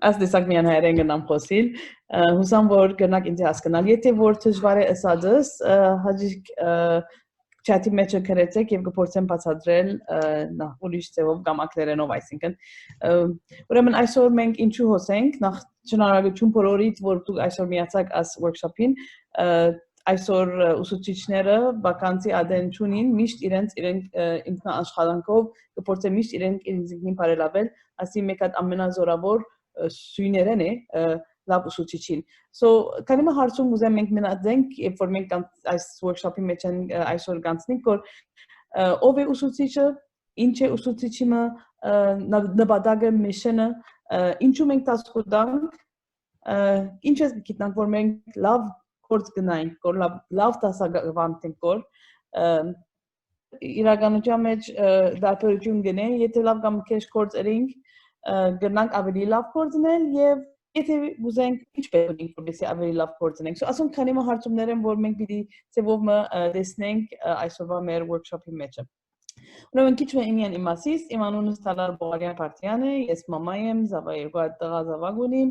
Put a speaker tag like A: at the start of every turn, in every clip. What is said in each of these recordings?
A: As դեսակ միան հայերեն գնամ խոսիլ, հուսամ որ գնաք ինձ հասկանալ, եթե որ դժվար է ասածս, հաջիկ չաթի մեջը գրեցեք եւ կփորձեմ բացատրել ուրիշ ձևով կամ ակներենով, այսինքն ուրեմն այսօր մենք ինչու հոսենք, նախ շնորհակալություն բոլորիդ, որ դուք այսօր միացաք այս workshop-ին, այսօր ուսուցիչները վականցի ադեն չունին, միշտ իրենց ինքնաաշխատանքով կփորձեն միշտ իրենք ինքնին բարելավել, ասի մեկ հատ ամենազորավոր սույներեն է լավ ուսուցիչին։ So քանի հարցում ուզեմ մենք մնացենք, երբ որ մենք այս workshop-ի մեջ այսօր կանցնենք, որ ով է ուսուցիչը, ինչ է ուսուցիչը, նպատակը, mission-ը, ինչու մենք դաս խոդանք, ինչ է գիտնանք, որ մենք լավ գործ գնայինք, որ լավ դասավանդենք, որ իրականության մեջ դարբերություն գնե, եթե լավ կամ քեշ գործ էինք, գնանք ավելի լավ գործնել եւ եթե ուզենք ինչպես ունենք որպեսզի ավելի լավ գործենք։ So ասում քանի հարցումներ են, որ մենք պիտի ծեվով տեսնենք այսօրվա մեր workshop-ի մեջ։ Ուրեմն քիչ ինյան իմ ասիս, իմ անունս Դալար Բարդիեան է, ես մամա եմ, երկու տղա զավակ ունիմ,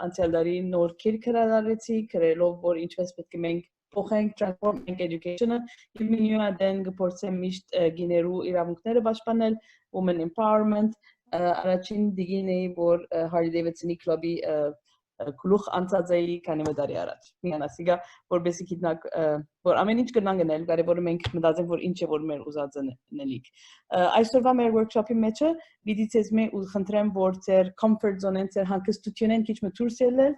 A: անցյալ տարի նոր գիրք հրատարակեցի, գրելով որ ինչպես պետք է մենք փոխենք transforming education-ը, եւ միուադեն գործեմ միշտ գիներու իրավունքները պաշտպանել, women empowerment, առաջին դիգին էի, որ Harley Davidson-ի կլուբի գլուխ անցածեի քանի տարի առաջ։ Միան ասիգա որբեսի գիտնակ որ ամեն ինչ կնան գնել, կարևորը մենք մտածենք որ ինչ է որ մեր ուզածը նելիք։ Այսօրվա մեր workshop-ի մեջը պիտի ցեզ մե ու խնդրեմ որ ձեր comfort zone-ն, ձեր հանգստությունն քիչ մտուրս ելնել,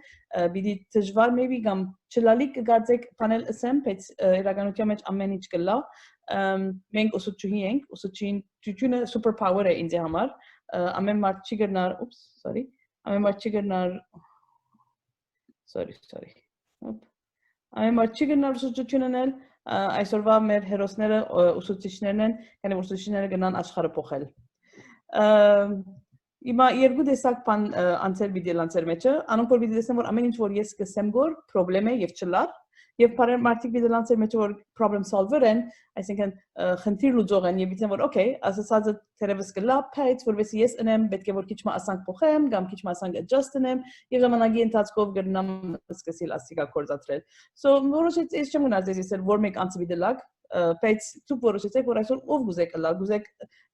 A: պիտի դժվար maybe կամ չլալիք կգացեք բանել ասեմ, բայց իրականության մեջ ամեն ինչ կլա։ Մենք ուսուցչուհի ենք, ուսուցչությունը super power է ինձ համար, ամեն մարդ չի գնար, ամեն մարդ չի գնար Ամեն մարդ չի գնար ուսուցչությունն էլ, այսօրվա մեր հերոսները ուսուցիչներն են, քանի որ ուսուցիչները գնան աշխարհը փոխել։ Հիմա երկու տեսակ բան անցել պիտի լանցեր մեջը, անոնք որ պիտի տեսնեն որ ամեն ինչ որ ես կսեմ գոր պրոբլեմ է եւ չլար, եւ բարեր մարդիկ պիտի լանցեր մեջը որ problem solver են, այսինքն խնդիր լուծող են եւ իցեն որ okay, ասածը թերևս կլա, բայց որովհետեւ ես ընեմ պետք է որ քիչ մասանք փոխեմ, կամ քիչ մասանք adjust ընեմ եւ ժամանակի ընթացքով գտնամ սկսել ասիկա կորզատրել։ So որոշեց ես չեմ գնաց ես որ մեկ անցի դելակ, բայց դուք որոշեցեք որ այսօր ով գուզեք լալ, գուզեք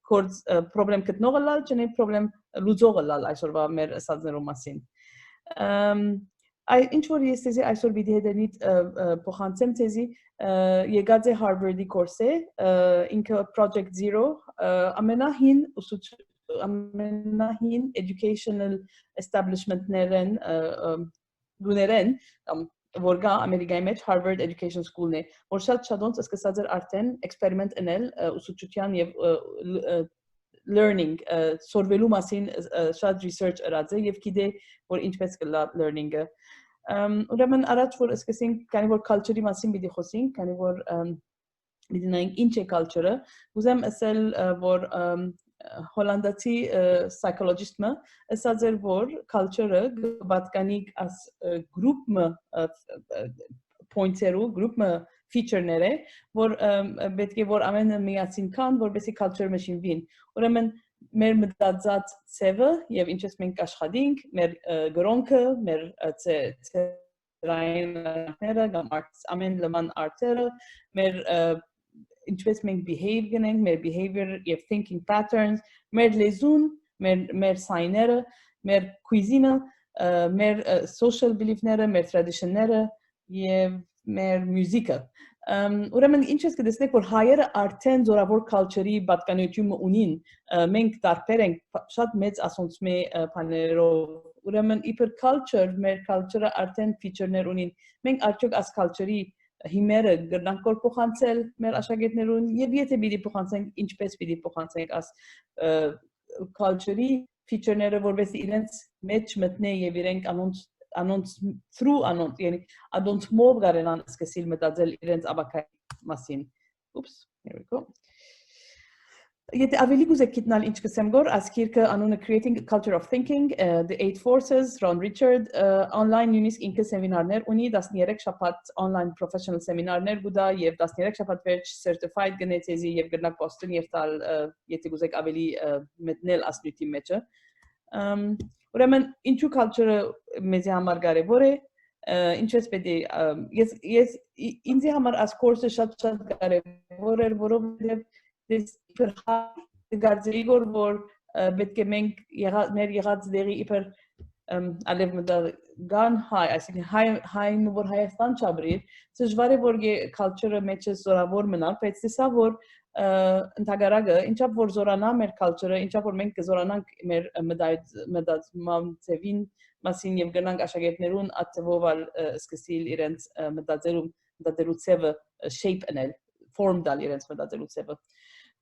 A: կորձ problem գտնողը լալ, չնե problem լուծողը լալ այսօրվա մեր ասածներու մասին։ Ինչ որ ես ցեզի այսօր պիտի հետենից փոխանցեմ ցեզի եկած է Harvard-ի կորսը, ինքը Project Zero, ամենահին educational establishment-ներն գուներեն, որ գա Ամերիկայի մեջ Harvard Education School-ն է, որ շատ-շատոնց սկսած էր արդեն experiment անել ուսուցչության եւ learning, սորվելու մասին շատ research արած է եւ գիտե որ ինչպես կլա learning-ը։ Ուրեմն առաջ որ սկսենք, քանի որ culture-ի մասին պիտի խոսենք, քանի որ պիտի նայենք ինչ է culture-ը, ուզեմ ասել որ հոլանդացի psychologist-ը ասած էր որ culture-ը պատկանի as group-ը points-երու, group-ը feature-ները, որ պետք է որ ամենը միասին կան, որպեսզի culture-ը մշինվին։ Ուրեմն մեր մտածած ցևը եւ ինչպես մենք աշխատենք, մեր գրոնքը, մեր ցերայինները կամ ամեն լման արտերը, մեր ինչպես մենք behave գնենք, մեր behavior եւ thinking patterns, մեր լեզուն, մեր սայները, մեր cuisine-ը, մեր social belief-ները, մեր tradition-ները եւ մեր մյուզիկը։ Ուրեմն ինչպես կտեսնեք որ հայերը արդեն զորավոր culture-ի պատկանություն ունին, մենք տարբեր ենք շատ մեծ ասոնցմե բաներով, ուրեմն իբր culture, մեր culture-ը արդեն feature-ներ ունին, մենք արդյոք as culture-ի հիմերը գտնանք որ փոխանցել մեր աշակերտներուն եւ եթե պիտի փոխանցենք, ինչպես պիտի փոխանցենք as culture-ի feature-ները, որովհետեւ իրենց մեջ մտնե եւ իրենք անոնց through անոնց, yani adont մով գարենան սկսել մտածել իրենց ապագայի մասին. Oops, here we go. Եթե ավելի կուզեք գիտնալ ինչ կսեմ գոր, այս գիրքը անունը Creating a Culture of Thinking, The Eight Forces, Ron Richard, online նույնիսկ ինքը սեմինարներ ունի, 13 շաբաթ online professional սեմինարներ գուտա եւ 13 շաբաթ վերջ certified գնեցեզի եւ գտնակ post-ն եւ տալ, եթե կուզեք ավելի մտնել ասնյութի մեջը։ Ուրեմն ինչու culture-ը մեզի համար կարևոր է, ինչպես պետք է ես ինձ համար այս course-ը շատ կարևոր էր, որովհետեւ this գարձերի որ պետք է մենք մեր եղած դերի իբր ալև մտան հայ, այսինքն հայն որ Հայաստան չաբրիր, դժվար է որ culture-ը մեջը զորավոր մնալ, բայց դեսա որ ընդհանրակը ինչապ որ զորանա մեր culture-ը, ինչապ որ մենք կզորանանք մեր մտածման ծևին մասին եւ գնանք աշակերտներուն ատվով սկսել իրենց մտածելու ծևը shape անել, form դալ իրենց մտածելու ծևը։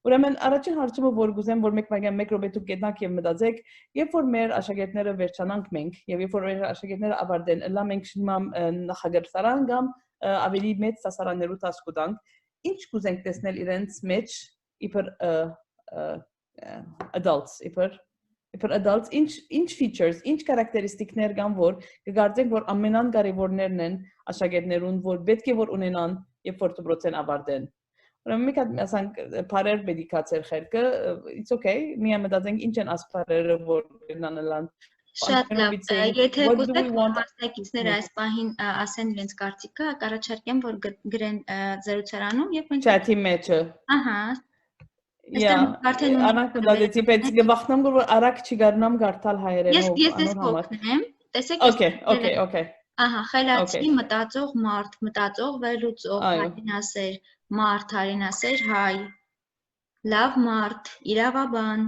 A: Ուրեմն առաջին հարցումը որ գուզեմ որ մեկ րոպե դուք գտնաք եւ մտածեք, երբ որ մեր աշակերտները վերջանանք մենք եւ երբ որ մեր աշակերտները ավարտեն, լա մենք հիմա նախագծարան կամ ավելի մեծ դասարաններու տասկուտանք, ինչ կուզենք տեսնել իրենց մեջ իբր adults, իբր adults, ինչ features, ինչ characteristic-ներ կան որ կգարձենք որ ամենակարևորներն են աշակերտներուն որ պետք է որ ունենան երբ որ դպրոցեն ավարտեն։ Ուրեմն մենք ասենք բարեր մեդիկացիա խերքը it's okay միա մտածենք ինչ են ասպարերը որ գնանալան
B: շատ լավ եթե կուզեք մասնակիցները այս պահին ասեն իրենց կարծիքը առաջարկեմ որ գրեն զրուցարանում եւ մենք
A: chat-ի մեջը
B: ահա
A: անակ մտածեցի բայց գվախնամ որ արագ չգարնամ գարտալ հայերենով
B: ես կօգնեմ տեսեք
A: okay
B: ահա խելացի մտածող մարդ մտածող վերլուծող հայրենասեր մարդ հայրենասեր հայ լավ մարդ իրավաբան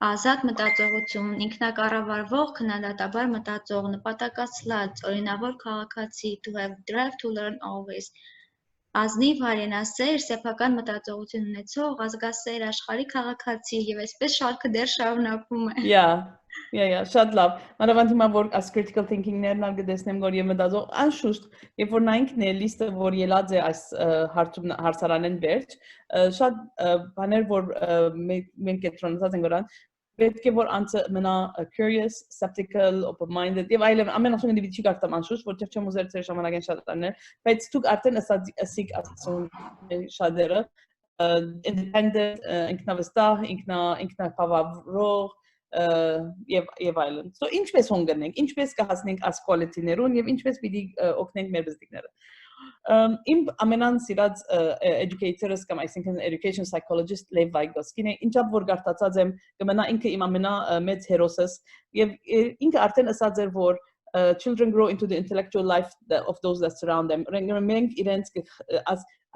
B: ազատ մտածողություն ինքնակառավարվող քննադատաբար մտածող նպատակասլաց օրինավոր քաղաքացի to have drive to learn always ազնիվ հայրենասեր սեփական մտածողություն ունեցող ազգասեր աշխարհի քաղաքացի եւ այսպես շարքը դեռ շարունակվում է
A: շատ լավ մանավանդ հիմա որ as critical thinking-ներն ալ գտեսնեմ որ եւ մտածող անշուշտ երբ որ նայինքն է լիստը որ ելած է այս հարցարանեն վերջ շատ բաներ որ մենք կտրոնացած ենք որան պետք է որ անցը մնա curious, skeptical, open-minded եւ այլն ամենաշուն դիվիդի կարծեմ անշուշտ որտեղ չեմ ուզեր ծեր ժամանակեն շատ անել բայց դուք արդեն ասիկ ասում շատերը independent ինքնավստահ ինքնապավարող եւ այլն so ինչպես հոնգնենք ինչպես կհասնենք as quality-ներուն եւ ինչպես պիտի օգնենք մեր բզդիկները իմ ամենան սիրած educator-ս կամ այսինքն education psychologist Lev Vygotsky-ն է ինչապ որ գարտացած եմ կմնա ինքը իմ ամենամեծ հերոսս եւ ինքը արդեն ասած էր որ children grow into the intellectual life of those that surround them մենք իրենց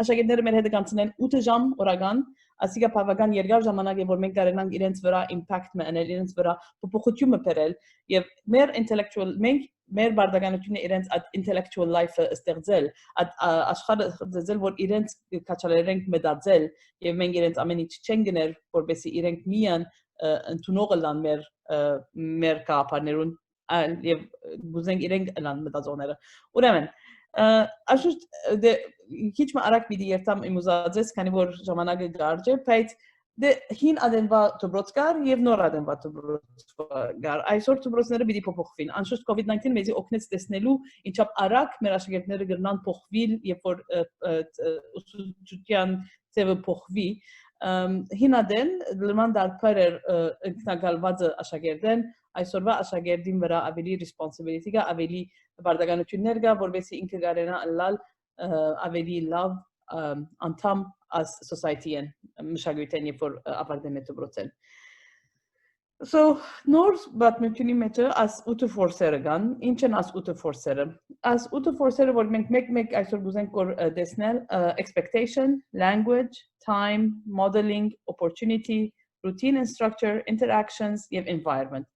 A: աշակերտները մեր հետ կանցնեն 8 ժամ օրական ասիկա բավական երկար ժամանակ է որ մենք կարենանք իրենց վրա impact մտնել իրենց վրա փոփոխություն մտնել եւ մեր intellectual մենք մեր բարդականությունը իրենց intellectual life-ը ստեղծել աշխարհը ստեղծել որ իրենց կաչալերենք մտածել եւ մենք իրենց ամեն ինչ չեն գներ որովհետեւ իրենք միան ընդունողը լան մեր կապարներուն եւ գուզենք իրենք լան մտածողները ուրեմն Աշուտ քիչ արագ պիտի երթամ իմ ուզածես քանի որ ժամանակը գարջ է բայց դե հին ադենվա դբրոց կար եւ նոր ադենվա դբրոց կար այսօր դբրոցները պիտի փոփոխվին անշուշտ COVID-19 մեզի օգնեց տեսնելու ինչապ արագ մեր աշակերտները գրնան փոխվել երբ որ ուսուցչության ծևը փոխվի հին ադեն լման դարբեր ինքնագալված աշակերտեն այսօրվա աշակերտին վրա ավելի responsibility կա ավելի բարդականություններ կա որովհետեւ ինքը կարենա լալ ավելի լավ անդամ as society-ն մշակույթին երբ որ ապարտեն է դպրոցեն so նոր բացմունքի մեջը as 8 force-երը կան ինչ են as 8 force-երը as 8 force-երը որ մենք մեկ այսօր գուզենք որ տեսնել expectation language time modeling opportunity routine and structure interactions եւ environment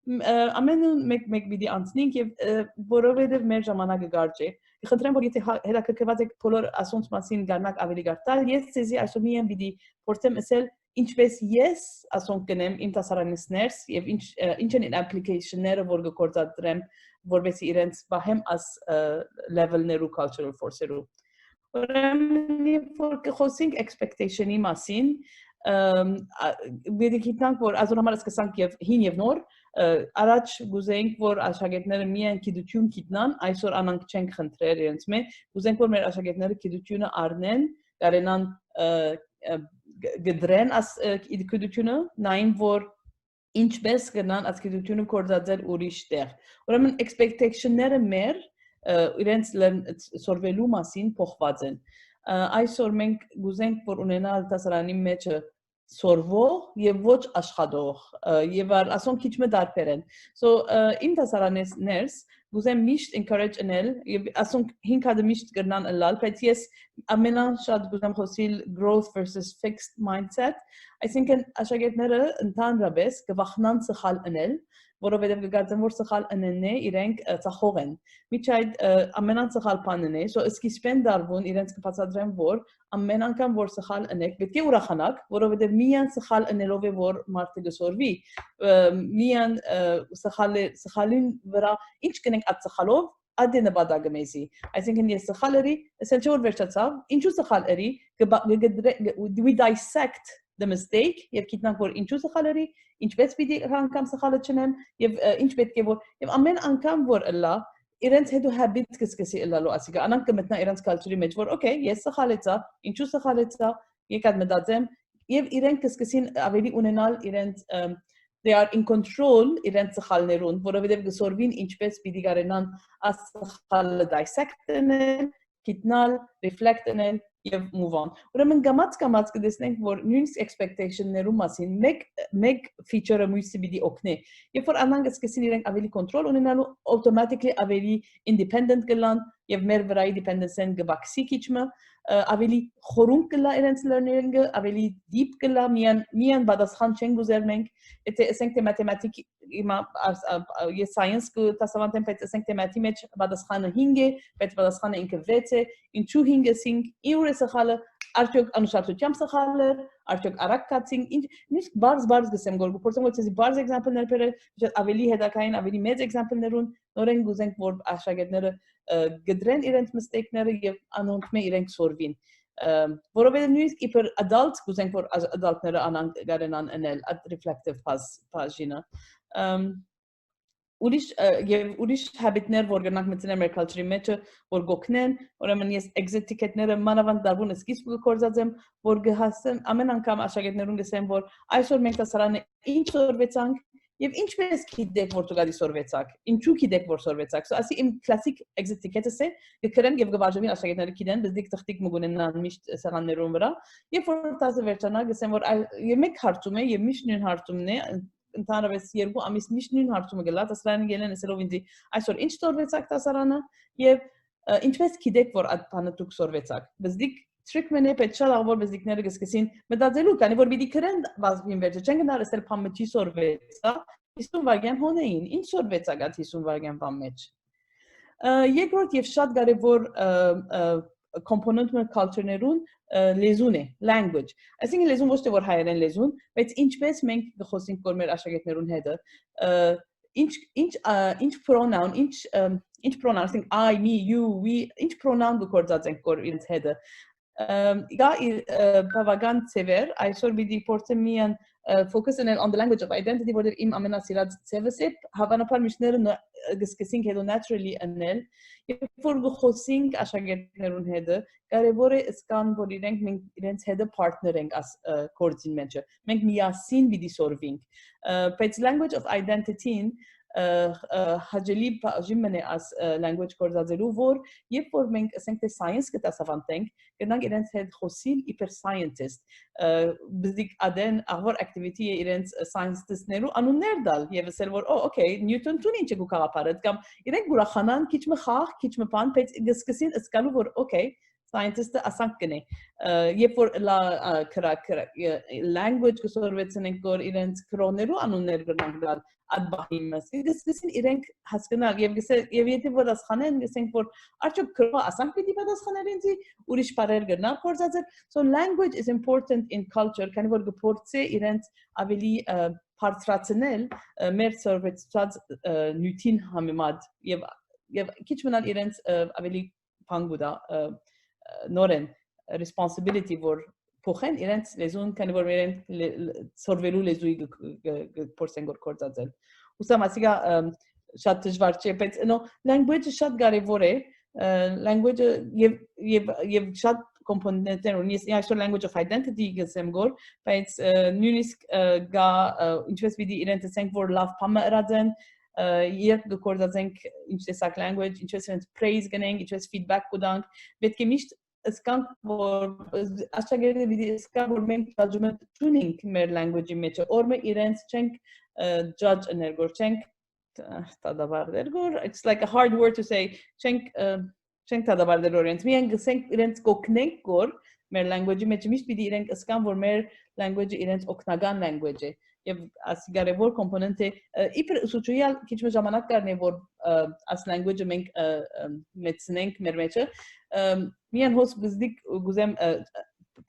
A: ամենը մեկ պիտի անցնենք եւ որովհետեւ մեր ժամանակը գարջ է խնդրեմ որ եթե հետաքրքրված եք բոլոր ասոնց մասին գանակ ավելի գարտալ ես ցեզի այսօր միայն պիտի փորձեմ ասել ինչպես ես ասոնք կնեմ իմ տասարանիստներս եւ ինչ են application-ները որ գործադրեմ որովհետեւ իրենց բահեմ as level-ներու cultural force-երու ուրեմն որ կխոսենք expectation-ի մասին Պետք է գիտնանք, որ այսօր համար սկսանք եւ հին եւ նոր, առաջ գուզենք, որ աշակերտները միայն գիտություն գիտնան, այսօր անանք չենք խնդրել իրենց մե, գուզենք, որ մեր աշակերտները գիտությունը առնեն, կարենան գդրեն աս գիտությունը, նայն որ ինչպես կնան աս գիտությունը կործածել ուրիշ տեղ։ Ուրեմն expectation-ները մեր իրենց սորվելու մասին փոխված են։ Այսօր մենք գուզենք, որ ունենալ դասարանի մեջը սորվող եւ ոչ աշխատող եւ ասոն քիչ մը դարբեր են։ So իմ դասարաններս գուզեմ միշտ encourage անել եւ ասոն 5 հատ միշտ կրնան ըլալ, բայց ես ամենաշատ գուզեմ խոսիլ growth versus fixed mindset։ Այսինքն աշակերտները ընդհանրապես կվախնան սխալ անել, որովհետև կգործեն որ սխալ անեն է իրենք ծախող են։ Միջ այդ ամենասխալ բանն է, so սկիզբեն դարվում իրենց կբացատրեմ որ ամեն անգամ որ սխալ անեք, պետք է ուրախանաք, որովհետև միան սխալ անելով է որ մարդը կսորվի, միան սխալին վրա ինչ կնենք այդ սխալով Ադե նպատակը մեզի։ Այսինքն ես սխալ էի, ասել չէ որ վերջացավ, ինչու սխալ էի, we dissect the mistake եւ գիտնանք որ ինչու սխալ էի, ինչպես պիտի անգամ սխալը չնեմ եւ ինչ պետք է որ եւ ամեն անգամ որ ըլա իրենց հետո habit կսկսի ըլալու ասիկա անանք կմտնա իրենց culture-ի մեջ որ okay ես սխալեցա, ինչու սխալեցա, եկած մտածեմ եւ իրենք կսկսին ավելի ունենալ իրենց they are in control իրենց սխալներուն, որովհետև գսորվին ինչպես պիտի կարենան աս սխալը dissect անել, գիտնալ, reflect անել եւ move on։ Ուրեմն գամած կտեսնենք, որ նույնիսկ expectation-ներու մասին մեկ feature-ը մյուսը պիտի օգնի։ Երբ որ անանք սկսին իրենք ավելի control ունենալու, automatically ավելի independent կլան եւ մեր վրայի dependence-ն կվաքսի քիչը, ավելի խորուն կլա իրենց learning-ը, ավելի deep կլա, միան պատասխան չեն գուզեր մենք, եթե ասենք թե mathematics հիմա ես science կտասավանդեմ, բայց ասենք թե math-ի մեջ պատասխանը 5 է, բայց պատասխանը ինքը 6 է, ինչու 5-ը 5, իուր է սխալը, արդյոք անուշացությամբ սխալ է, արդյոք արագ կացինք, նույնիսկ բարձ գսեմ գոր գործեմ որ ցեզի բարձ example-ներ բերել, ավելի հետաքային, ավելի մեծ example-ներուն նորեն գուզենք որ աշակերտները գդրեն իրենց mistake-ները եւ անոնք իրենք սորվին որովհետեւ նույնիսկ իբր adult գուզենք որ adult-ները անանք գարենան անել at reflective page-ը ուրիշ habit-ներ որ գնանք մտցնել մեր culture-ի մեջ որ գոքնեն ուրեմն ես exit ticket-ները մանավանդ դարվում սկիզբը կորզածեմ որ գհասեմ ամեն անգամ աշակերտներուն գսեմ որ այսօր մենք դասարանը ինչ սորվեցանք եւ ինչպես գիտեք որ դուք սորվեցաք ինչու գիտեք որ սորվեցաք so ասի իմ classic exit ticket-ը է գկրեն եւ գվարժվին աշակերտները գիտեն բզդիկ տխտիկ մգունենան միշտ սեղաններուն վրա եւ որ տասը վերջանա գսեմ որ մեկ հարցում է եւ միշտ նույն հարցումն է ընդհանրապես 2 ամիս միշտ նույն հարցումը գլա դասարանը գելեն ասելով ինձ այսօր ինչ սորվեցաք դասարանը եւ ինչպես գիտեք որ այդ բանը դուք սորվեցաք բզդիկ trick-ն է պետք է լավ որ բզդիկները կսկսին մտածելու քանի որ պիտի քրեն բազմին վերջը չեն գնալ ասել փամճի սորվեցա 50 վայրկյան հոնեին ինչ սորվեցա գա 50 վայրկյան բամ մեջ երկրորդ եւ շատ կարեւոր component-ը culture-ներուն լեզուն է language այսինքն լեզուն ոչ թե որ հայերեն լեզուն բայց ինչպես մենք կխոսենք որ մեր աշակերտներուն հետը ինչ pronoun ինչ pronoun ասենք I me you we ինչ pronoun կգործածենք որ իրենց հետը Դա բավական ծևեր, այսօր պիտի փորձեմ միան focus on the language of identity, որտեղ իմ ամենասիրած ծևս է, հավանաբար միշտները կսկսենք հետո naturally անել, երբ որ խոսենք աշակերտներուն հետը, կարևոր է սկան, որ իրենց հետը partner ենք գործին մեջը, մենք միասին պիտի սորվենք, բայց language of identity-ին հաջելի բաժին մնե as language կորզածելու, որ երբ որ մենք ասենք թե science կտասավանդենք, կնանք իրենց հետ խոսիլ իբր scientist, բզդիկ ադեն աղվոր activity է իրենց scientist-ներու անուններ դալ և ասել որ, okay, Newton տուն ինչ է գու կաղապարդ, կամ իրենք գուրախանան քիչ մը խաղ, քիչ մը պան, բայց գսկսին ասկալու որ, okay, scientist-ը ասանք կնե, երբ որ language կսորվեցնենք որ իրենց կրոներու անուններ գնանք դալ այդ բահի մասին, գսկսին իրենք հասկանալ և եթե որ ասխանեն, գսենք որ արդյոք կրոը ասանք պիտի պատասխաներ ինձի, ուրիշ բարեր գնանք կործածել, so language is important in culture, քանի որ գպորցե իրենց ավելի բարձրացնել մեր սորվեցած նյութին համեմատ և քիչ մնալ իրենց ավելի բան գուտա նորեն responsibility որ փոխեն իրենց լեզուն, քանի որ իրենք սորվելու լեզուի փորձեն գործածել։ Ուսամ ասիգա շատ դժվար չէ, բայց language-ը շատ կարևոր է, language-ը եւ շատ component-ներ ունի, այսօր language of identity գսեմ գոր, բայց նույնիսկ գա ինչպես պիտի իրենց ասենք որ լավ բամը ըրածեն, երբ գործածենք ինչ տեսակ language, ինչպես իրենց praise գնենք, ինչպես feedback կուտանք, պետք է միշտ ասկանք որ աշակերտները պիտի ասկան որ մենք judgment չունենք մեր language-ի մեջ, օրը իրենց չենք judge էներգոր, չենք տադաբարդեր գոր, it's like a hard word to say, չենք տադաբարդեր օրենց, միայն գսենք իրենց կօգնենք գոր, մեր language-ի մեջ միշտ պիտի իրենք ասկան որ մեր language-ը իրենց օգնական language է, եւ ասի կարևոր կոմպոնենտ է, իբր ուսուցչուհի քիչ մը ժամանակ կառնի որ աս language-ը մենք մեծնենք մեր մեջը, միայն հոս գզդիկ գուզեմ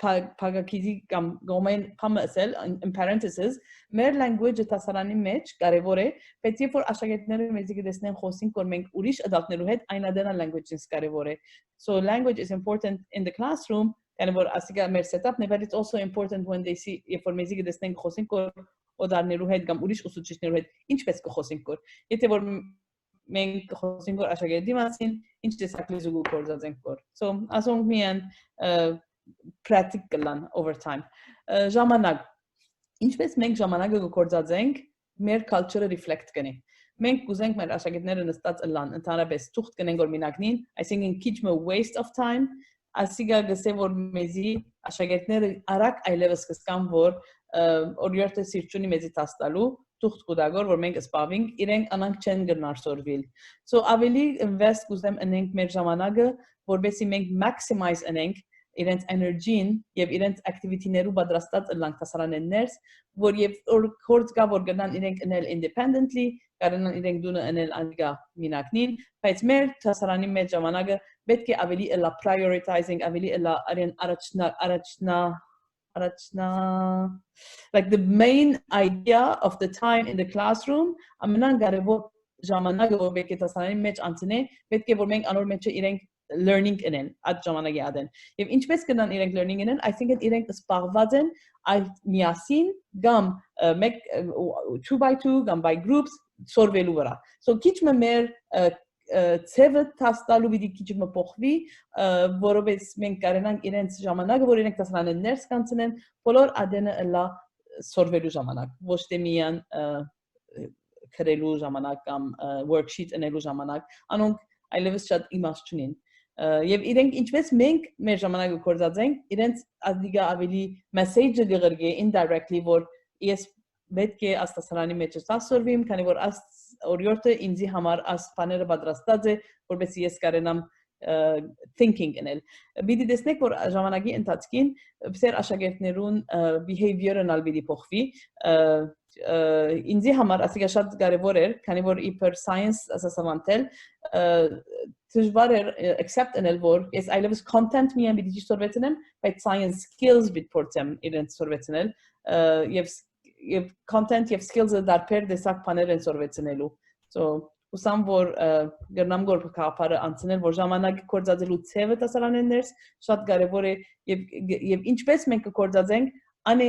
A: փագակիզի կամ գոմեն փամը ասել in parentheses մեր language-ը տասարանի մեջ կարևոր է, բայց երբ որ աշակերտները մեզի գտեսնեն խոսենք որ մենք ուրիշ ադապտներու հետ այն ադենա language-ից կարևոր է, so language is important in the classroom, kind of ասիգա մեր setup-ն է, but it's also important when they see երբ որ մեզի գտեսնեն խոսենք որ օդարներու հետ կամ ուրիշ ուսուցիչներու հետ ինչպես կխոսենք որ եթե որ մենք խոսենք որ աշակերտի մասին ինչ տեսակ լեզու գործածենք որ so ասոնք միան practical over time ժամանակ ինչպես մենք ժամանակը գործածենք մեր culture-ը reflect կնի մենք կուզենք մեր աշակերտները նստած ըլան ընդհանրապես թուղթ կնենք որ մինակնին I think in քիչ մը waste of time ասիգա գսե որ մեզի աշակերտները արագ այլևս կսկան որ օրիորդը սիրճունի մեզի տաստալու թուղթ կուտագոր որ մենք սպավենք իրենք անանք չեն գնարսորվիլ so ավելի invest կուզեմ ընենք մեր ժամանակը որբեսի մենք maximize ընենք իրենց energy-ին եւ իրենց activity-ներու պատրաստած ըլանք տասարաններս որ եւ գործ կա որ գնան իրենք ընել independently կարենան իրենք դունը ընել անգա մինակնին բայց մեր տասարանի մեջ ժամանակը պետք է ավելի էլա prioritizing ավելի էլա առաջնա like the main idea of the time in the classroom ամենան կարևոր ժամանակը որ պետք է տասարանի մեջ անցնե պետք է որ մենք անոր մեջը իրենք learning ընեն այդ ժամանակի ադեն եւ ինչպես կնան իրենք learning ընեն I think իրենք սպառված են այդ միասին կամ մեկ 2 by 2 կամ by groups սորվելու վրա so քիչ մեր ցևը տաստալու պիտի քիչ մը փոխվի որովհետեւ մենք կարենանք իրենց ժամանակը որ իրենք տասարանեն ներս կանցնեն բոլոր ադենը լա սորվելու ժամանակ ոչ թե միան քրելու ժամանակ կամ worksheet ընելու ժամանակ անոնք այլևս շատ իմաստ չունեն եւ իրենք ինչպես մենք մեր ժամանակը կորցածենք իրենց ադիգա ավելի message-ը գղրգե indirectly որ ես պետք է աստասարանի մեջ ստասորվիմ քանի որ օրիորդը ինձի համար ասփաները պատրաստած է որովհետեւ ես կարենամ thinking ընել բիդի տեսնեք որ ժամանակի ընթացքին բսեր աշակերտներուն behavior-ն ալբիդի փոխվի ինձի համար ասիգա շատ կարևոր էր քանի որ իբր science ասասամանտել դժվար էր accept ընել որ ես այլևս content միայն պիտի սորվեցնեմ բայց science skills պիտի փորձեմ իրենց սորվեցնել եւ content եւ skills-ը դարբեր տեսակ բաներ են սորվեցնելու so ուսամ որ գտնամ գոր կապարը անցնել որ ժամանակ կորցածելու ցևը տասարաններս շատ կարևոր է եւ ինչպես մենք կորցածենք անի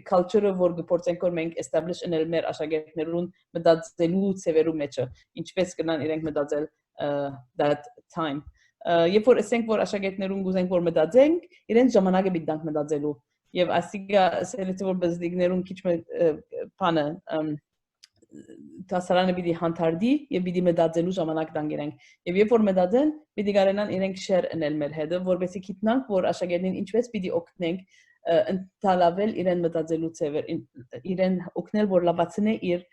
A: culture-ը որ գործենք որ մենք establish ընել մեր աշակերտներուն մտածելու ցևերու մեջը ինչպես կնան իրենք մտածել that time երբ որ ասենք որ աշակերտներուն գուզենք որ մտածենք իրենց ժամանակը պիտի տանք մտածելու եւ ասիգա սերեցի որ բզդիգներուն քիչ մը բանը տասարանը պիտի հանդարտի եւ պիտի մտածելու ժամանակ տան իրենք եւ երբ որ մտածեն պիտի կարենան իրենք share ընել մեր հետ որովհետեւ գիտնանք որ աշակերտին ինչպես պիտի օգնենք ընթալավել իրեն մտածելու ցևը իրեն օգնել որ լավացնե իր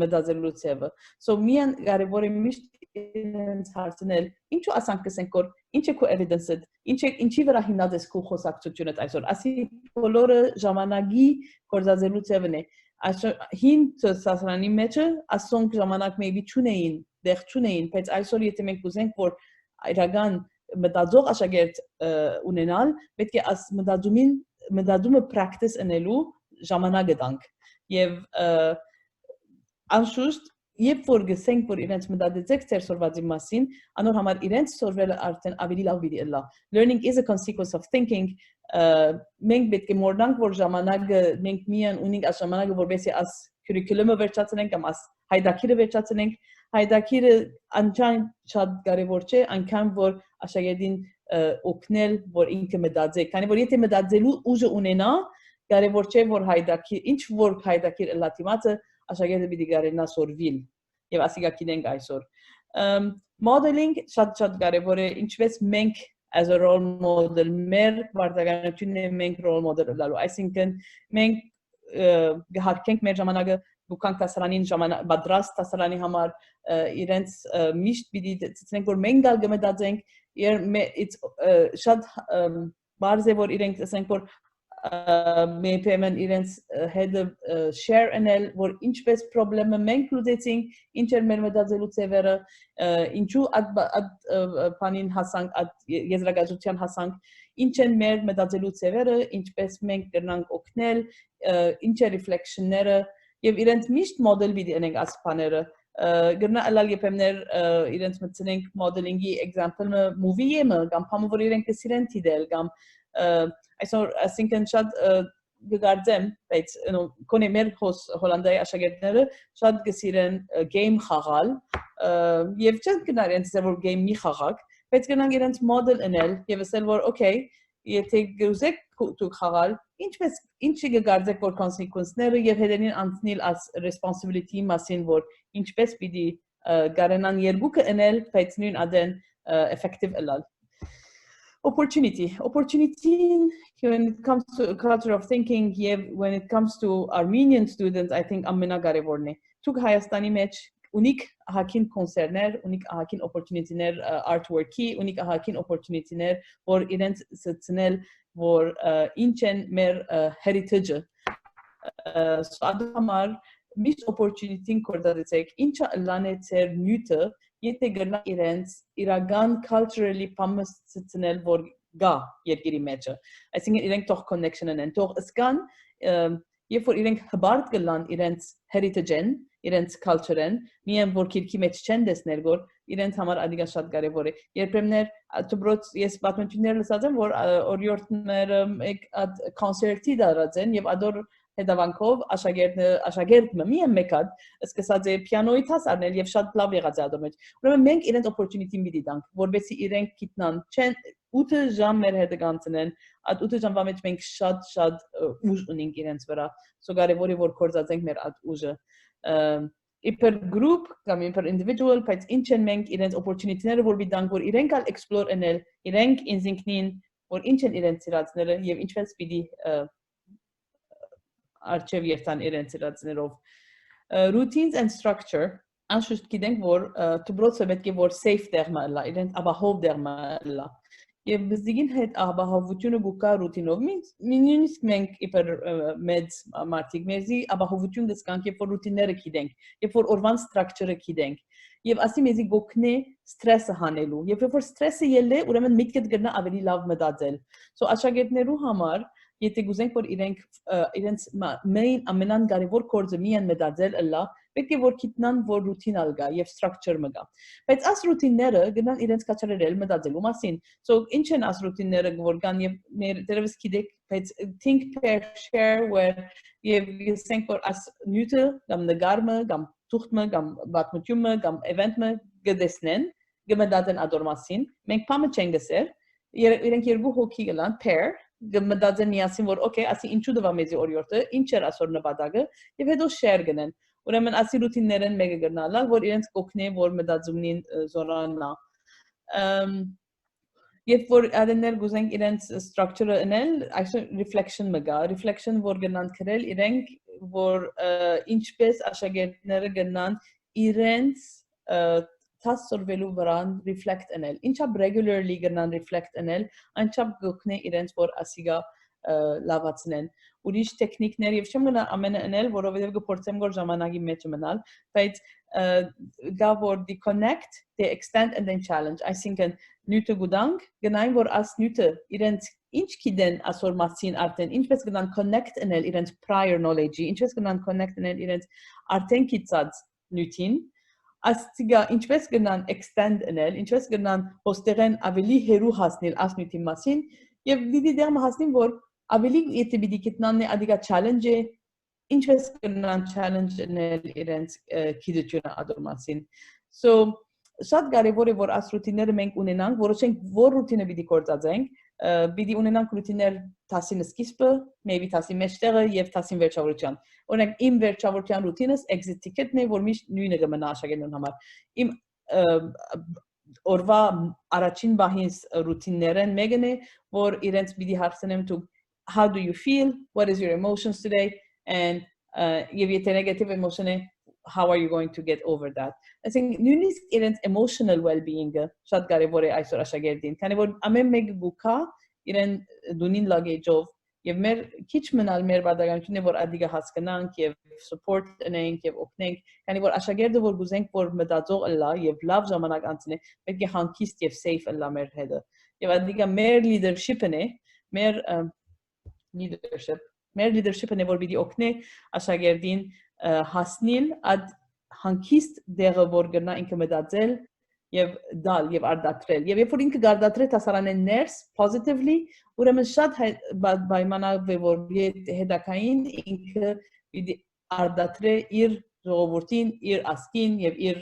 A: մտածելու ցևը so միան կարևոր է միշտ իրենց հարցնել ինչու ասանք կսենք որ ինչ է քո evidence-ը ինչի վրա հիմնած է քո խոսակցությունը այսօր ասի բոլորը ժամանակի գործածելու ցևն է հին տասարանի մեջը ասոնք ժամանակ maybe չունեին դեղ չունեին բայց այսօր եթե մենք ուզենք որ իրական մտածող աշակերտ ունենալ պետք է մտածումը practice ընելու ժամանակը տանք եւ անշուշտ երբ որ գսենք որ իրենց մտածեցեք ծեր սորվածի մասին անոր համար իրենց սորվելը արդեն ավելի լավ պիտի լա learning is a consequence of thinking մենք պետք է մոռանանք, որ ժամանակը մենք միայն ունենք այս ժամանակը, որովհետեւ այս curriculum-ը վերջացնենք կամ այս հայդակիրը վերջացնենք, հայդակիրը անչափ շատ կարևոր չէ, այնքան որ աշակերտին օգնել, որ ինքը մտածի, քանի որ եթե մտածելու ուժը ունենա, կարևոր չէ որ հայդակիր, ինչ որ հայդակիր լատիմացը աշակերտը պիտի կարենա սորվիլ եւ ասիկա գիտենք այսօր։ Modeling շատ կարևոր է, ինչպես մենք as a role model մեր վարդականությունն է մենք role model լալու, այսինքն մենք գահարկենք մեր ժամանակը դուքանք տասարանին ժամանակ պատրաստ տասարանի համար իրենց միշտ պիտի ցցնենք որ մենք գալ գմտածենք շատ բարձ է որ իրենք ասենք որ մեպեմն իրենց հետ share անել որ ինչպես խնդրեմը մենք լուծեցինք ինչ էր մեր մտածելու ծևերը ինչու այդ բանին հասանք այդ եզրակացության հասանք ինչ են մեր մտածելու ծևերը ինչպես մենք կրնանք օգնել ինչ է reflection-ները եւ իրենց միշտ մոդել պիտի անենք այս բաները գտնա ալալ եփեմներ իրենց մտցնենք modeling-ի example-ը movie-ը կամ փամը որ իրենք կսիրեն դիտել կամ այսօր ասինքն շատ գկարձեմ բայց կոնե մեր հոլանդայի աշակերտները շատ կսիրեն game խաղալ եւ չեն գնալ իրենց որ game մի խաղակ բայց գնանք իրենց model անել եւ ասել որ okay եթե գուզեք դուք խաղալ ինչպես ինչի կգարձեք որ consequence-ները եւ հետենին անցնել as responsibility մասին որ ինչպես պիտի գարենան երկուքը անել բայց նույն ադեն effective ալալ Opportunity when it comes to culture of thinking when it comes to Armenian students I think ամենակարևորն է Թուք Հայաստանի մեջ ունիկ ահագին կոնսերներ, ունիկ ահագին opportunity-ներ artwork-ի, ունիկ ահագին opportunity-ներ որ իրենց ցցնել որ ինչ են մեր heritage-ը Սադամար միշտ opportunity-ին կորդացեք ինչա լան է ծեր նյութը եթե գնա իրենց իրական culturally պամսցնել որ գա երկիրի մեջը այսինքն իրենք թող connection-ն են թող սկան երբ որ իրենք հբարտ կլան իրենց heritage-ն իրենց culture-ն միայն որ քիրքի մեջ չեն դեսներ որ իրենց համար ադիգա շատ կարևոր է երբեմներ դպրոց ես պատմություններ լսած եմ որ օրիորդները մեկ կոնցերտի դարած են եւ ադոր հետավանքով աշակերտը միայն մեկად սկսած է պիանոյի դաս առնել եւ շատ լավ եղած է ադոր մեջ ուրեմն մենք իրենց opportunity մի դիտանք որովհետեւ իրենք գիտնան չեն 8 ժամ մեր հետ կանցնեն այդ 8 ժամվա մեջ մենք շատ ուժ ունենք իրենց վրա սո կարևոր է որ կորզածենք մեր այդ ուժը Իբր group կամ իբր individual, բայց ինչ են մենք իրենց opportunity-ները որ բիդանք որ իրենք ալ explore անել, իրենք ինքնին որ ինչ են իրենց սիրածները եւ ինչպես պիտի արժեվ երթան իրենց սիրածներով routines and structure անշուշտ գիտենք որ դպրոցը պետք է որ safe տեղը լա, իրենց ապահով տեղը լա Եվ բզդիգին հետ աբահովությունը գուկա ռուտինով նույնիսկ մենք իբր մեծ մարդիկ մեզի աբահովություն գսկանք երբ որ ռուտինները գիտենք երբ որ օրվան ստրակչերը գիտենք եւ ասի մեզի գոքնե ստրեսը հանելու երբ որ ստրեսը ելե ուրեմն միտքդ գտնա ավելի լավ մտածել so աշակերտներու համար եթե գուզենք որ իրենց main ամենան կարևոր կորձը միայն մտածել ըլլա պետք է որ գիտնան որ ռուտին ալգա եւ structure մգա բայց աս ռուտինները գնան իրենց կաչարել մտածելու մասին so ինչ են աս ռուտինները որ կան եւ մեր դերևս գիտեք բայց think pair share where եւ think որ աս նյութը կամ նգարմը կամ թուղթը կամ պատմությունը կամ event-ը գտեսնեն գմտածեն ադոր մասին մենք փամը չենք գսեր իրենք երկու հոգի գլան pair գմտածեն միասին որ okay ասի ինչու դվա մեզի օրիորդը ինչ էր ասոր նպատակը եւ հետո share գնեն ուրեմն ասի ռուտիններն մեկը գնալա որ իրենց կօգնի որ մտածումին զորանա երբ որ adender գուզենք իրենց structure-ը անել այսօր reflection մգա reflection որ գնան քրել իրենք որ ինչպես աշակերտները գնան իրենց Tassorvelu վրան reflect անել ինչապ regularly գնան reflect անել այնչափ գոքնե իրենց որ ասիգա լավացնեն ուրիշ տեխնիկներ եւ չեմ գնա ամենը անել որովհետեւ գործեմ որ ժամանակի մեջ մնալ բայց գա որ the connect the extend and then challenge այսինքն նյութը գուտանք գնային որ աս նյութը իրենց ինչ գիտեն ասոր մասին արդեն ինչպես գնան connect անել իրենց prior knowledge-ի ինչպես գնան connect անել իրենց արդեն գիտած նյութին Աստիգա ինչպես գնան extend անել, ինչպես գնան ոստեղեն ավելի հերու հասնել ասնյութի մասին եւ դիտի դեմ հասնին որ ավելի եթե պիտի գտնան ադիգա challenge ինչպես կնան challenge-ներ իրենց քիդությունը ադորմասին so շատ կարևոր է որ այս ռուտինները մենք ունենանք որոշենք որ ռուտինը պիտի գործածենք պիտի ունենանք ռուտիններ տասին սկիզբը maybe տասին մեջտեղը եւ տասին վերջավորության օրինակ իմ վերջավորության ռուտինս exit ticket-ն է որ միշտ նույնը կմնա աշակերտներուն համար իմ օրվա առաջին բահինս ռուտիններն մեկն է որ իրենց պիտի հարցնեմ to how do you feel what is your emotions today and եւ եթե negative emotion է how are you going to get over that I think նույնիսկ իրենց emotional well-being-ը շատ կարևոր է այսօր աշակերտին քանի որ ամեն մեկ գուքա իրեն դունին լագեջով եւ մեր քիչ մնալ մեր բարդականությունն է որ ադիգա հասկանանք եւ support ունենք եւ օգնենք քանի որ աշակերտը որ գուզենք որ մտածող ըլլա եւ լավ ժամանակ անցնի պետք է հանգիստ եւ safe ըլլա մեր հետը եւ ադիգա մեր leadership-ն է մեր leadership-ն է որ պիտի օգնի աշակերտին հասնել ad հանգիստ դեղը որ գնա ինքը մտածել եւ դալ եւ արդատրել եւ երբ որ ինքը արդատրել հասարանեն ներս positively ուրեմն շատ պայմանավ է որ հետակային ինքը պիտի արդատրե իր ժողովրդին իր ասկին եւ իր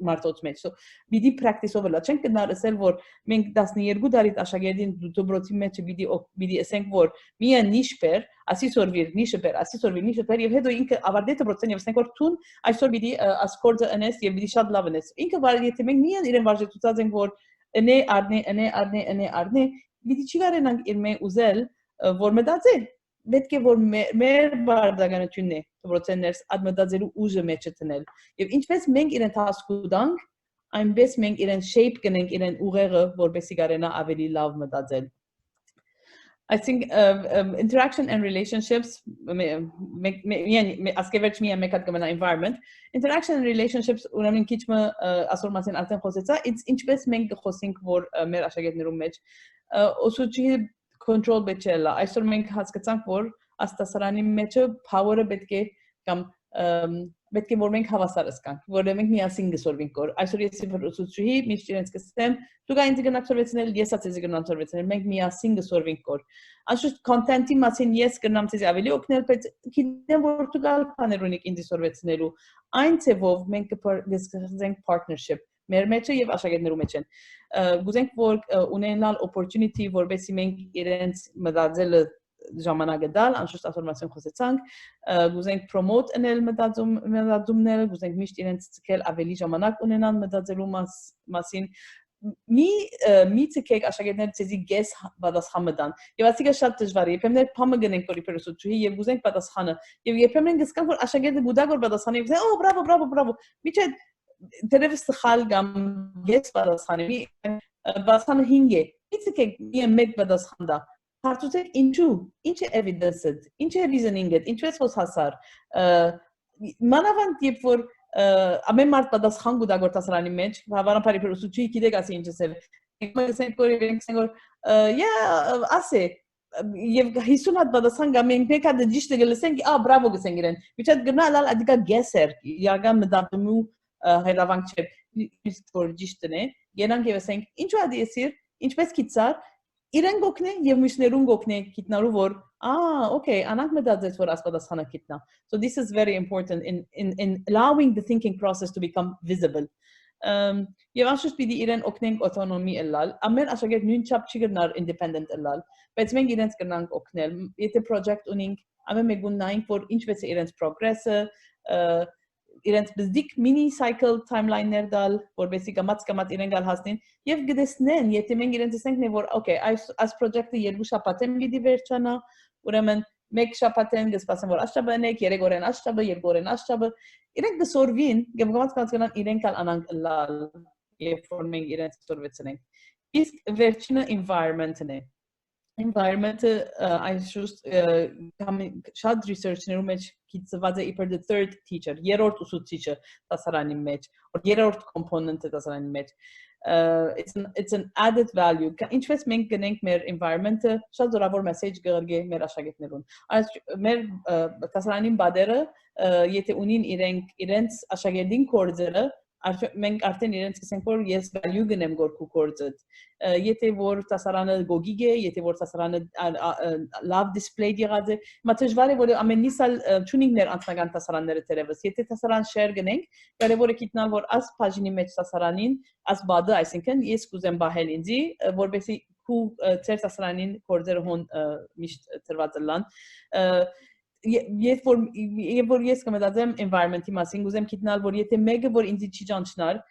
A: մարդոց մեջ so պիտի practice-ով լա չենք գնալսել որ մենք 12 տարի աշակերտին դոբրոցի մեջ պիտի ասենք որ միա նիշպեր ասիսորվիր նիշպեր եւ հետո ինքը ավարտե դոբրոցն եւ ասենք որ տուն այսօր պիտի ասկորձը անես եւ պիտի շատ լավ անես ինքը վարի եթե մենք միան իրեն վարժեցուցած ենք որ ընե արնե պիտի չի կարենանք իր մե ուզել որ մտածի պետք է որ մեր բարդականությունն է դոբրոցներս ադմտածելու ուժը մեջը տնել եւ ինչպես մենք իրեն հասկուտանք այնպես մենք իրեն shape կնենք իրեն ուղեղը որպեսզի կարենա ավելի լավ մտածել I think interaction and relationships ասկեվերջ միա մեկատ կմնա environment interaction and relationships ուրեմն քիչ մը ասոր մասին արդեն խոսեցա ինչպես մենք կխոսենք որ մեր աշակերտներում մեջ ոսուչի control բեչելա այսօր մենք հասկացանք որ աստասարանի մեջը power-ը պետք է կամ պետք է որ մենք հավասար ասկանք որ մենք միասին գսորվենք որ այսօր ես ուսուցչուհի միշտ իրենց կսեմ դու գա ինձ գնացորվեցնել ես ասեցի գնացորվեցնել մենք միասին գսորվենք որ անշուշտ content-ի մասին ես կնամ ցեզ ավելի օգնել բայց գիտեմ որ դու գալ բաներ ունեք ինձ սորվեցնելու այն ցեվով մենք կգզենք partnership մեր մեջը եւ աշակերտներու մեջ են գուզենք որ ունենալ opportunity որովհետեւ մենք իրենց մտածելը ժամանակը դալ անշուշտ ասորմասիոն խոսեցանք գուզենք promote անել մտածումները գուզենք միշտ իրենց ցկել ավելի ժամանակ ունենան մտածելու մասին մի ցկեք աշակերտները ցեզի guess պատասխան մտան եւ ասիկա շատ դժվար է երբեմն փամը գնենք որ իբրուսուչի եւ գուզենք պատասխանը եւ երբեմն գսկան որ աշակերտը գուտա որ պատասխանի եւ ասեն bravo միչե դերևս սխալ կամ guess պատասխանի պատասխանը 5 է ցկեք մի մեկ պատասխան դա հարցուցեք ինչու ինչ է evidence-ը ինչ է reasoning-ը ինչպես ոս հասար մանավանդ երբ որ ամեն մարդ պատասխան գուտա որ տասարանի մեջ հավանաբար իբրուսուչի գիտեք ասի ինչ է մենք ասենք որ ասե եւ 50 հատ պատասխան կամ մենք մեկ հատ ճիշտ գլսենք bravo գսենք իրեն միչա գնալ ադիկա guesser իական մտածումու հերավանք չէ իսկ որ ճիշտն է գենանք եւ ասենք ինչու ադի էսիր ինչպես գիծար իրեն գոքնե եւ մյուսներուն գոքնե գիտնալու որ okay անանք մտածեց որ ասպատասխանը գիտնա so this is very important in allowing the thinking process to become visible եւ անշուշտ պիտի իրեն օգնենք autonomy ըլլալ ամեն աշակերտ նույն չափ չի գնար independent ըլլալ բայց մենք իրենց կնանք օգնել եթե project ունենք ամեն մեկուն նայենք որ ինչպես է իրենց progress-ը իրենց բզդիկ mini cycle timeline-ներ դալ որովհետեւ կամած իրեն գալ հասնեն եւ գտեսնեն եթե մենք իրենց ասենք որ okay այս project-ը երկու շաբաթեն պիտի վերջանա ուրեմն մեկ շաբաթեն գսպասեն որ աշտաբան եք երեք օրեն աշտաբը երկու օրեն աշտաբը իրենք դսորվին կամած գնան իրենք կալ անանք լալ երբ որ մենք իրենց սորվեցնենք իսկ վերջինը environment-ն է environment-ը այսուշտ շատ research-ներում մեջ գծված է իբր the third teacher երրորդ ուսուցիչը դասարանի մեջ or երրորդ component-ը դասարանի մեջ it's an added value ինչպես մենք գնենք մեր environment-ը շատ զորավոր message կգրգի մեր աշակերտներուն այս մեր դասարանին բادرը եթե ունին իրենց աշակերտին կորձերը մենք արդեն իրենց ասենք որ ես value գնեմ գորքու կորձդ եթե որ տասարանը գոգիգ է եթե որ տասարանը լավ display եղած է մատժվար է որ ամենից ալ ճունինգներ անձնական տասարանները դերևս եթե տասարան share գնենք կարևոր է գիտնալ որ աս բաժինի մեջ տասարանին աս բադը այսինքն ես կուզեմ բահել ինձի որովհետեւ քու ծեր տասարանին կորձերը հոն միշտ ծրված լան Երբ որ ես կմտածեմ environment-ի մասին, ուզեմ գիտնալ, որ եթե մեկը որ ինձ չի ճանչնար,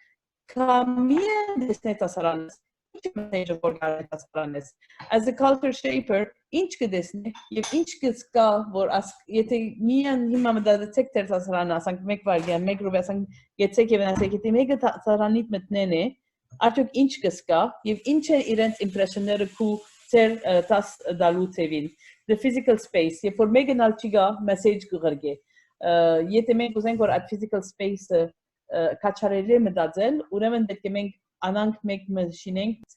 A: կամիան դեսնե տասարանս, ինչ մեսեջը որ գարի տասարանս, as a culture shaper, ինչ կդեսնե եւ ինչ կսկա, որ եթե միան հիմա մտածեք դեր տասարանը, ասենք մեկ վայրկյան, մեկ րոպե, ասենք գեցեք եւ ասեք, եթե մեկը տասարանից մտնեն է, արդյոք ինչ կսկա եւ ինչ է իրենց impression-ները քու ծեր տաս դալու ծևին the physical space if for mega nalchiga message կղրգե եթե մենք ուզենք որ այդ physical space-ը կաչարելի մտածել ուրեմն պետք է մենք անանք մեկ մշինենք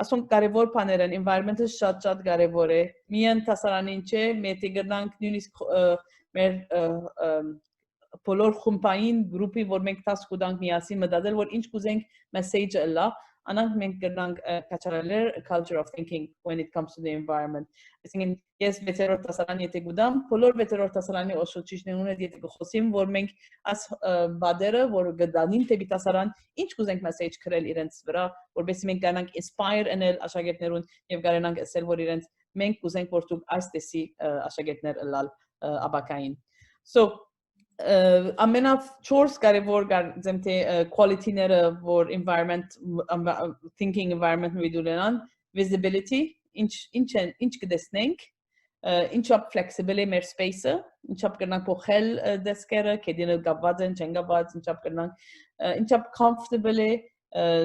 A: ասոնք կարևոր բաներ են environment-ը շատ կարևոր է միայն տասարանին չէ մենք գտնանք նույնիսկ մեր բոլոր խումբային գրուպի որ մենք 10 կուտանք միասին մտածել որ ինչ կուզենք message-ը լա անանք մենք գտնանք կաչարելեր culture of thinking when it comes to the environment այսինքն ես վեցերորդ տասարան եթե գուտամ բոլոր վեցերորդ տասարանի ոշոչիչներուն հետ եթե կխոսիմ որ մենք աս բադերը որ գտանին տեպի տասարան ինչ կուզենք message քրել իրենց վրա որովհետեւ մենք կանանք inspire անել աշակերտներուն եւ կարենանք ասել որ իրենց մենք կուզենք որ դուք այս տեսի աշակերտներ ըլալ ապագային so ամենավ 4 կարևոր գարցեմ թե quality-ները որ environment thinking environment վիդուլենան visibility ինչ կդեսնենք ինչապ flexible է մեր space-ը ինչապ կնանք փոխել դեսկերը կեդինը գաբված են չեն գաբված ինչապ կնանք ինչապ comfortable է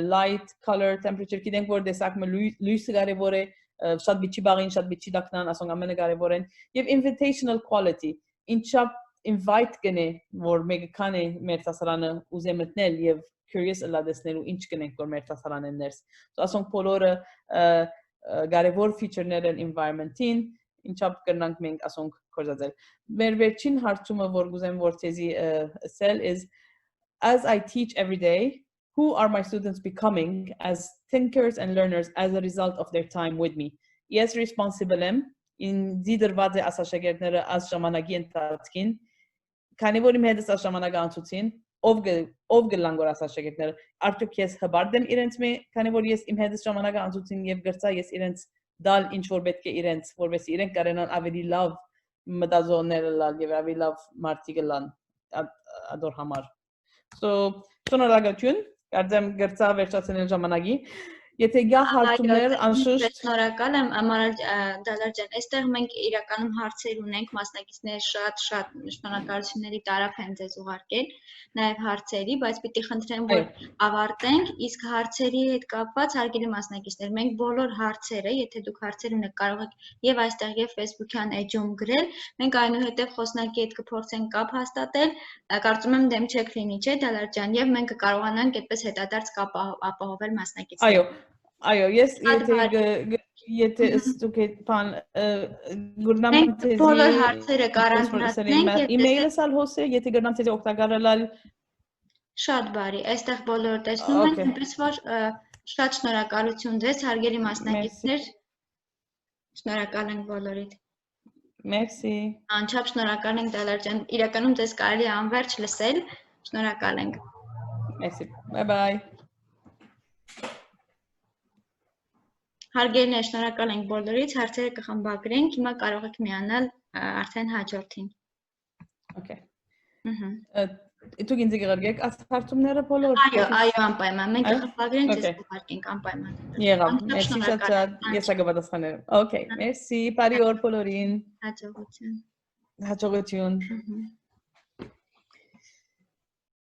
A: light color temperature գիտենք որ դեսակը լույսը կարևոր է շատ բիչի բաղին շատ բիչի դակնան ասոնք ամենը կարևոր են եւ invitational quality ինչապ invite կնե որ մեկը քան է մեր տասարանը ուզե մտնել եւ curious ըլադեսնելու ինչ կնենք որ մեր տասարանեն ներս ասոնք բոլորը կարևոր feature-ներ են environment-ին ինչապ կնանք մենք ասոնք կորզածել մեր վերջին հարցումը որ գուզեմ որ թեզի ասել is as I teach every day who are my students becoming as thinkers and learners as a result of their time with me yes responsible am in դիդրված է ասաշակերտները as ժամանակի ընթացքին քանի որ իմ հետս ժամանակ անցուցին ով գլան որ ասաշակերտները արդյոք ես հբարդեմ իրենց մե քանի որ ես իմ հետս ժամանակ անցուցին եւ գրծա ես իրենց դալ ինչ որ պետք է իրենց որովհետեւ իրենք կարենան ավելի լավ մտածողներ լալ եւ ավելի լավ մարդիկ լան ադոր համար so շնորհակալություն կարծեմ գրծա վերջացնել ժամանակի Եթե գա հարցումներ անշուշտ
B: շնորհակալ եմ Դալար ջան այստեղ մենք իրականում հարցեր ունենք մասնակիցներ շատ շնորհակալությունների տարափ են ձեզ ուղարկել նաև հարցերի բայց պիտի խնդրեմ որ ավարտենք իսկ հարցերի հետ կապված հարգելի մասնակիցներ մենք բոլոր հարցերը եթե դուք հարցեր ունեք կարող եք եւ այստեղ եւ Facebook-յան էջում գրել մենք այնուհետեւ խոսնակի հետ կփորձենք կապ հաստատել կարծում եմ դեմ չեք լինի չէ Դալար ջան եւ մենք կկարողանանք այդպես հետադարձ կապ ապահովել մասնակիցներին
A: Այո, ես եթե ստուգ բան գուրնամ
B: թեզի բոլոր հարցերը կառաջնացնենք
A: email-ս ալ հոսե, եթե գուրնամ թեզի օգտակարել
B: Շատ բարի, այստեղ բոլորը տեսնում են, այնպես որ շատ շնորհակալություն ձեզ, հարգելի մասնակիցներ, շնորհակալ ենք բոլորիդ։
A: Մերսի։
B: Անչափ շնորհակալ ենք Դալար ջան, իրականում ձեզ կարելի է անվերջ լսել, շնորհակալ ենք։
A: Մերսի, bye-bye։
B: Հարգելիներ, շնորհակալ ենք բոլորից, հարցերը կխմբագրենք, հիմա կարող եք միանալ արդեն հաջորդին։
A: Okay։ Դուք ինձ կգրգեք հարցումները բոլոր։
B: Այո, անպայման, մենք կխմբագրենք, ձեզ կուղարկենք անպայման։
A: Եղավ, մերսի շատ, ես կպատասխանեմ։ Okay, մերսի, բարի օր բոլորին։
B: Հաջողություն։
A: Հաջողություն։